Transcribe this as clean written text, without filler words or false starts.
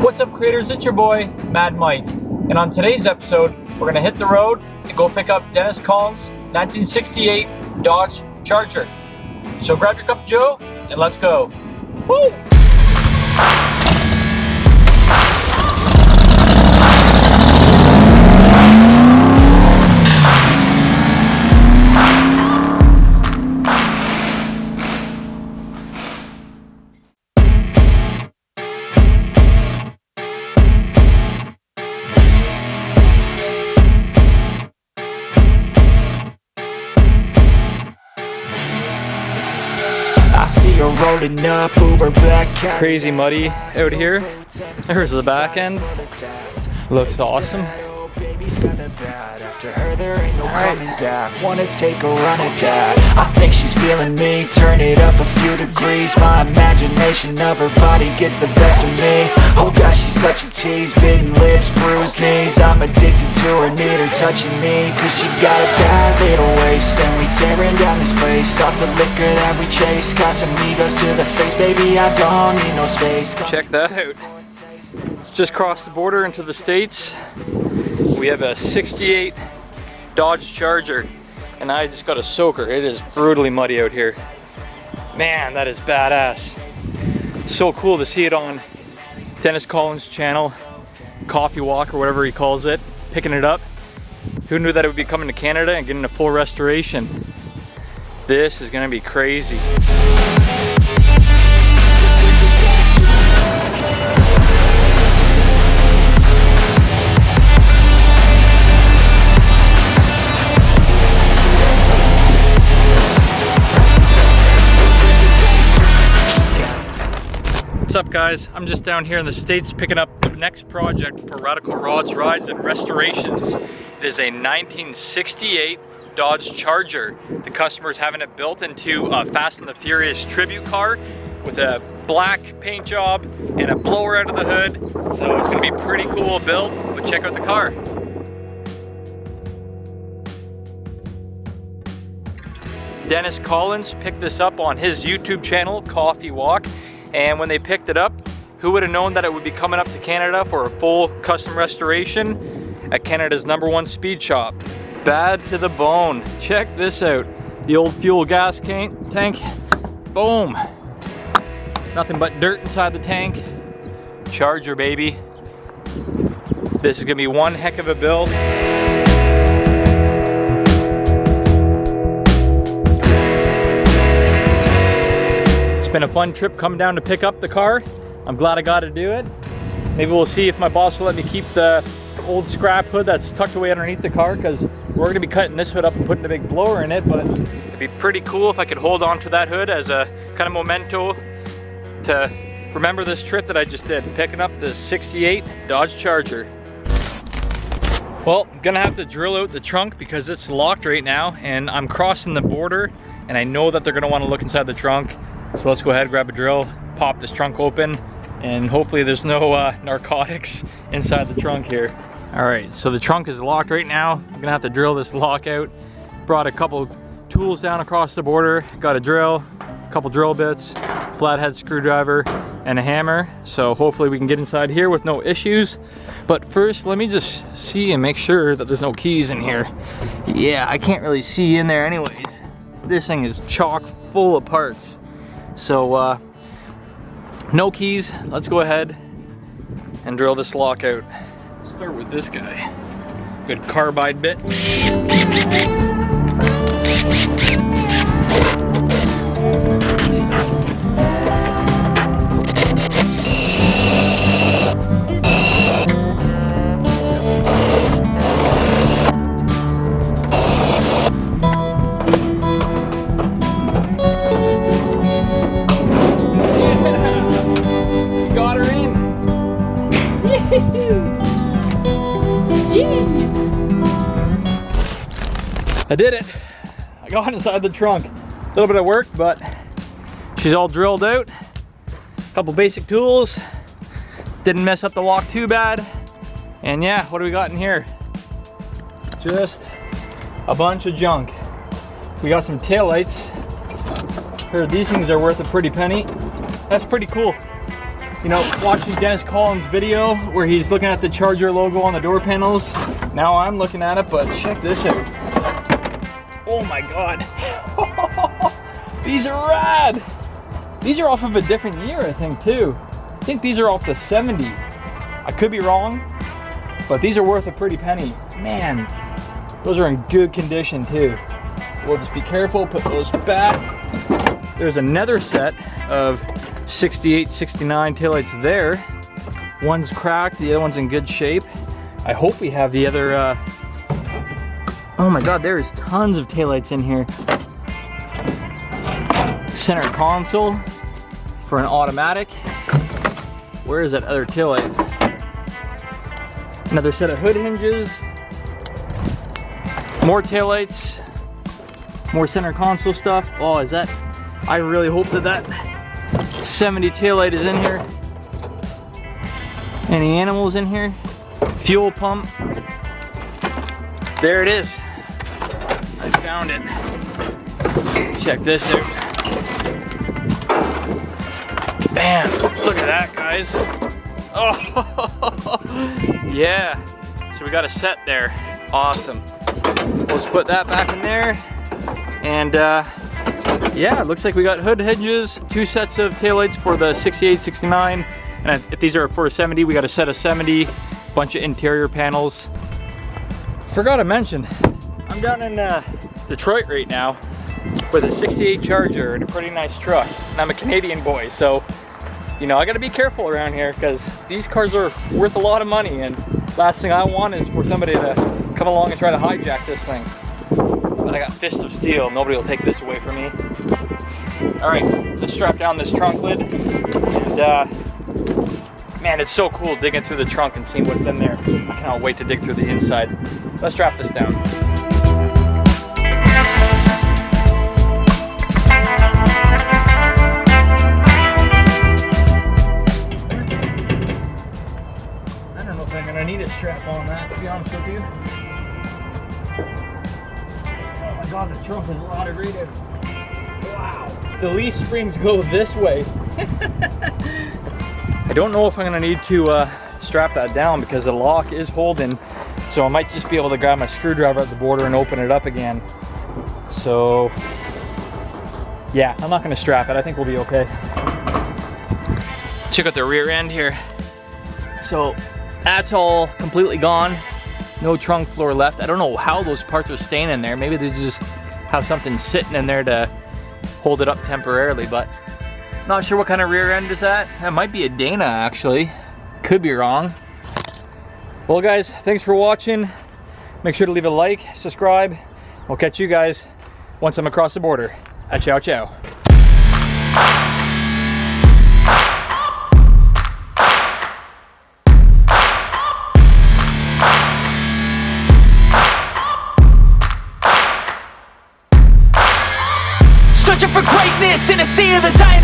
What's up, creators? It's your boy, Mad Mike. And on today's episode, we're gonna hit the road and go pick up Dennis Collins' 1968 Dodge Charger. So grab your cup of joe and let's go. Woo! Rolling up over black. Crazy muddy out here. There's the back end. Looks awesome. After her, there ain't no coming back. Wanna take a run at that. I think she's feeling me. Turn it up a few degrees. My imagination of her body gets the best of me. Oh gosh, she's such a tease. Bitten lips, bruised knees. I'm addicted to her, need her touching me. Cause she got a bad little waist. And we tearing down this place. Off the liquor that we chase. Got some egos to the face. Baby, I don't need no space. Check that out. Just crossed the border into the States. We have a 68 Dodge Charger, and I just got a soaker. It is brutally muddy out here. Man, that is badass. So cool to see it on Dennis Collins' channel, Coffee Walk or whatever he calls it, picking it up. Who knew that it would be coming to Canada and getting a full restoration? This is gonna be crazy. What's up, guys? I'm just down here in the States picking up the next project for Radical Rods, Rides, and Restorations. It is a 1968 Dodge Charger. The customer's having it built into a Fast and the Furious tribute car with a black paint job and a blower out of the hood. So it's gonna be pretty cool build, but check out the car. Dennis Collins picked this up on his YouTube channel, Coffee Walk. And when they picked it up, who would have known that it would be coming up to Canada for a full custom restoration at Canada's #1 speed shop. Bad to the bone. Check this out. The old fuel gas tank. Boom. Nothing but dirt inside the tank. Charger, baby. This is gonna be one heck of a build. It's been a fun trip coming down to pick up the car. I'm glad I got to do it. Maybe we'll see if my boss will let me keep the old scrap hood that's tucked away underneath the car, because we're going to be cutting this hood up and putting a big blower in it, but it'd be pretty cool if I could hold on to that hood as a kind of memento to remember this trip that I just did, picking up the 68 Dodge Charger. Well, I'm gonna have to drill out the trunk because it's locked right now, and I'm crossing the border, and I know that they're gonna want to look inside the trunk. So let's go ahead, grab a drill, pop this trunk open, and hopefully there's no narcotics inside the trunk here. All right, so the trunk is locked right now. I'm gonna have to drill this lock out. Brought a couple tools down across the border. Got a drill, a couple drill bits, flathead screwdriver, and a hammer. So hopefully we can get inside here with no issues. But first, let me just see and make sure that there's no keys in here. Yeah, I can't really see in there anyways. This thing is chock full of parts. So no keys. Let's go ahead and drill this lock out. Start with this guy. Good carbide bit. I did it. I got inside the trunk. A little bit of work, but she's all drilled out. A couple basic tools. Didn't mess up the lock too bad. And yeah, what do we got in here? Just a bunch of junk. We got some taillights. Heard these things are worth a pretty penny. That's pretty cool. you know, watching Dennis Collins' video where he's looking at the Charger logo on the door panels. Now I'm looking at it, but check this out. Oh my God. These are rad. These are off of a different year, I think, too. I think these are off the 70. I could be wrong, but these are worth a pretty penny. Man, those are in good condition, too. We'll just be careful, put those back. There's another set of 68, 69 taillights there. One's cracked, the other one's in good shape. I hope we have the other, oh my God, there's tons of taillights in here. Center console for an automatic. Where is that other taillight? Another set of hood hinges. More taillights. More center console stuff. Oh, is that, I really hope that that 70 taillight is in here. Any animals in here? Fuel pump. There it is. I found it. Check this out. Bam! Look at that, guys. Oh, yeah. So we got a set there. Awesome. Let's put that back in there. And yeah, it looks like we got hood hinges, 2 sets of taillights for the 68, 69. And if these are for a 70, we got a set of 70, bunch of interior panels. Forgot to mention, I'm down in Detroit right now with a 68 Charger and a pretty nice truck. And I'm a Canadian boy, so you know, I gotta be careful around here because these cars are worth a lot of money, and last thing I want is for somebody to come along and try to hijack this thing. But I got fists of steel, nobody will take this away from me. All right, let's strap down this trunk lid. And man, it's so cool digging through the trunk and seeing what's in there. I cannot wait to dig through the inside. Let's strap this down. I don't know if I'm gonna need a strap on that, to be honest with you. Oh my God, the trunk is a lot of reading. Wow. The leaf springs go this way. I don't know if I'm gonna need to strap that down because the lock is holding, so I might just be able to grab my screwdriver at the border and open it up again. So yeah, I'm not gonna strap it. I think we'll be okay. Check out the rear end here. So that's all completely gone. No trunk floor left. I don't know how those parts are staying in there. Maybe they just have something sitting in there to hold it up temporarily, but not sure what kind of rear end is that. That might be a Dana, actually. Could be wrong. Well guys, thanks for watching. Make sure to leave a like, subscribe. I'll catch you guys once I'm across the border. Ciao, ciao. Searching for greatness in a sea of the dying.